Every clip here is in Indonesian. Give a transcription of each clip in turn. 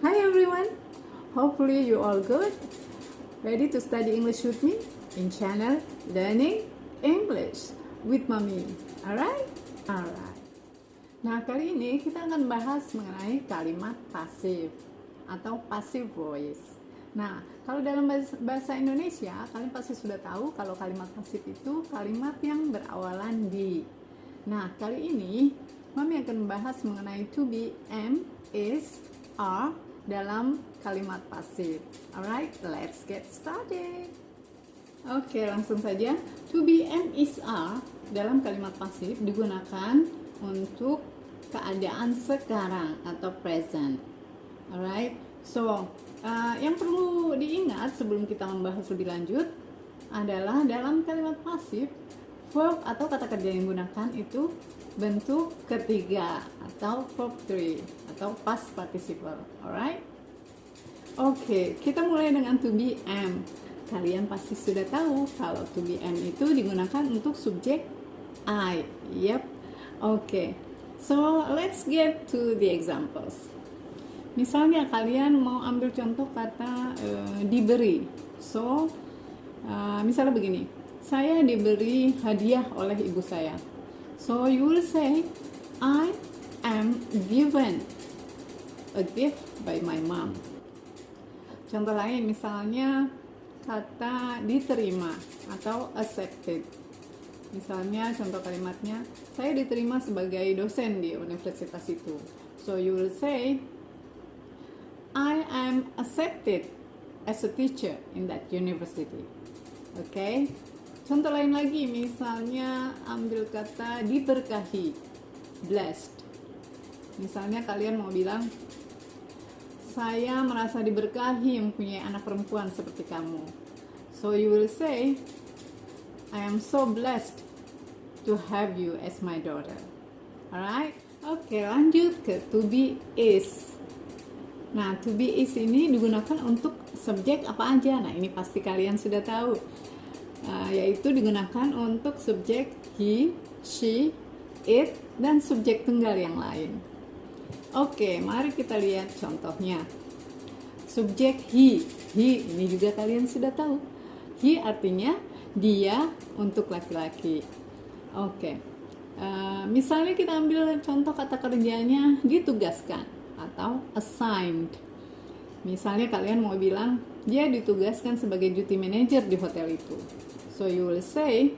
Hi everyone, hopefully you all good. Ready to study English with me in channel Learning English with Mommy. Alright? Alright. Nah, kali ini kita akan bahas mengenai kalimat pasif atau passive voice. Nah, kalau dalam bahasa Indonesia, kalian pasti sudah tahu kalau kalimat pasif itu kalimat yang berawalan di. Nah, kali ini Mami akan membahas mengenai to be, am, is, are dalam kalimat pasif. Alright, let's get started. Oke, langsung saja. To be, am, is, are dalam kalimat pasif digunakan untuk keadaan sekarang atau present. Alright, so yang perlu diingat sebelum kita membahas lebih lanjut adalah dalam kalimat pasif verb atau kata kerja yang digunakan itu bentuk ketiga atau verb 3 atau past participle. Alright? Oke, kita mulai dengan to be, am. Kalian pasti sudah tahu kalau to be, am itu digunakan untuk subjek I. Yep. Oke. So, let's get to the examples. Misalnya kalian mau ambil contoh kata diberi. So, misalnya begini. Saya diberi hadiah oleh ibu saya. So you will say, I am given a gift by my mom. Contoh lain misalnya kata diterima atau accepted. Misalnya contoh kalimatnya, saya diterima sebagai dosen di universitas itu. So you will say, I am accepted as a teacher in that university. Okay? Contoh lain lagi, misalnya ambil kata diberkahi, blessed. Misalnya kalian mau bilang, saya merasa diberkahi mempunyai anak perempuan seperti kamu. So you will say, I am so blessed to have you as my daughter. Alright? Oke, lanjut ke to be is. Nah, to be is ini digunakan untuk subjek apa aja? Nah, ini pasti kalian sudah tahu. Yaitu digunakan untuk subjek he, she, it, dan subjek tunggal yang lain. Oke, mari kita lihat contohnya. Subjek he ini juga kalian sudah tahu. He artinya dia untuk laki-laki. Oke, misalnya kita ambil contoh kata kerjanya ditugaskan atau assigned. Misalnya kalian mau bilang dia ditugaskan sebagai duty manager di hotel itu. So you will say,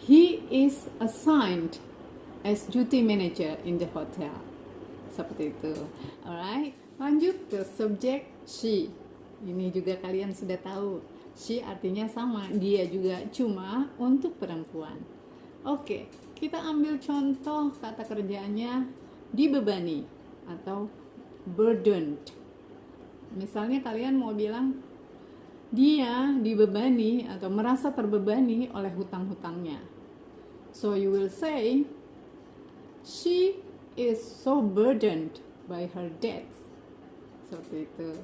he is assigned as duty manager in the hotel. Seperti itu. Alright, lanjut ke subjek she. Ini juga kalian sudah tahu. She artinya sama, dia juga, cuma untuk perempuan. Oke, kita ambil contoh kata kerjanya dibebani atau burdened. Misalnya kalian mau bilang dia dibebani atau merasa terbebani oleh hutang-hutangnya. So you will say, she is so burdened by her debts. Seperti itu.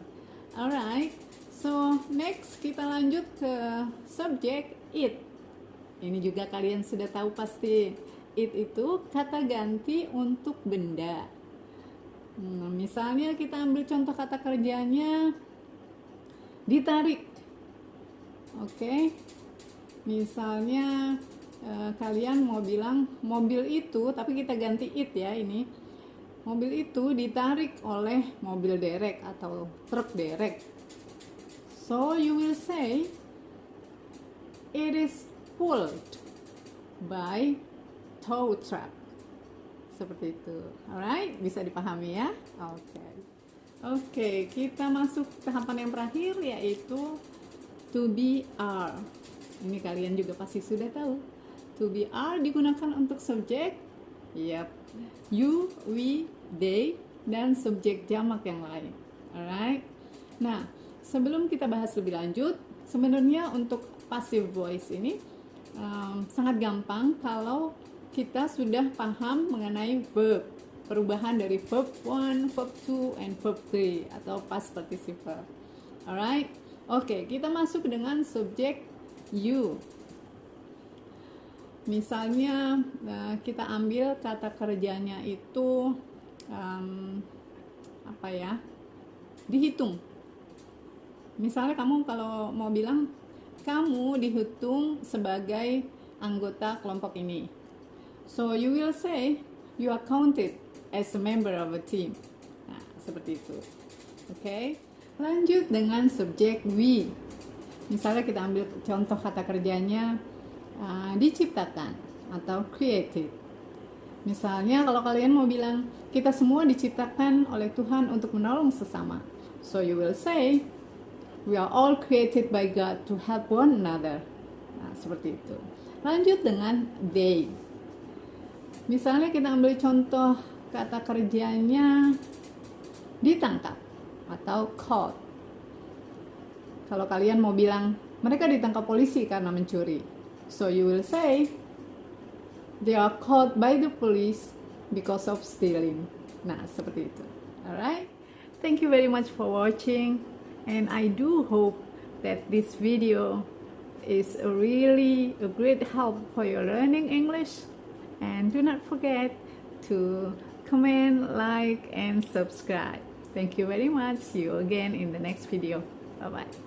Alright, so next kita lanjut ke subjek it. Ini juga kalian sudah tahu pasti. It itu kata ganti untuk benda. Misalnya kita ambil contoh kata kerjanya ditarik. Oke, misalnya kalian mau bilang mobil itu, tapi kita ganti it ya ini. Mobil itu ditarik oleh mobil derek atau truk derek. So you will say, it is pulled by tow truck. Seperti itu. Alright, bisa dipahami ya? Oke, kita masuk tahapan yang terakhir yaitu to be are. Ini kalian juga pasti sudah tahu. To be are digunakan untuk subjek, yep, you, we, they, dan subjek jamak yang lain. Alright. Nah, sebelum kita bahas lebih lanjut, sebenarnya untuk passive voice ini sangat gampang kalau kita sudah paham mengenai verb. Perubahan dari verb 1, verb 2, and verb 3 atau past participle. Alright. Oke, kita masuk dengan subjek you. Misalnya kita ambil kata kerjanya itu apa ya, dihitung. Misalnya kamu kalau mau bilang kamu dihitung sebagai anggota kelompok ini, so you will say you are counted as a member of a team. Nah, seperti itu. Oke. Lanjut dengan subjek we. Misalnya kita ambil contoh kata kerjanya diciptakan atau created. Misalnya kalau kalian mau bilang kita semua diciptakan oleh Tuhan untuk menolong sesama, so you will say we are all created by God to help one another. Nah, seperti itu. Lanjut dengan they. Misalnya kita ambil contoh kata kerjanya ditangkap atau caught. Kalau kalian mau bilang mereka ditangkap polisi karena mencuri, so you will say they are caught by the police because of stealing. Nah, seperti itu. Alright? Thank you very much for watching, and I do hope that this video is really a great help for your learning English. And do not forget to comment, like, and subscribe. Thank you very much. See you again in the next video. Bye-bye.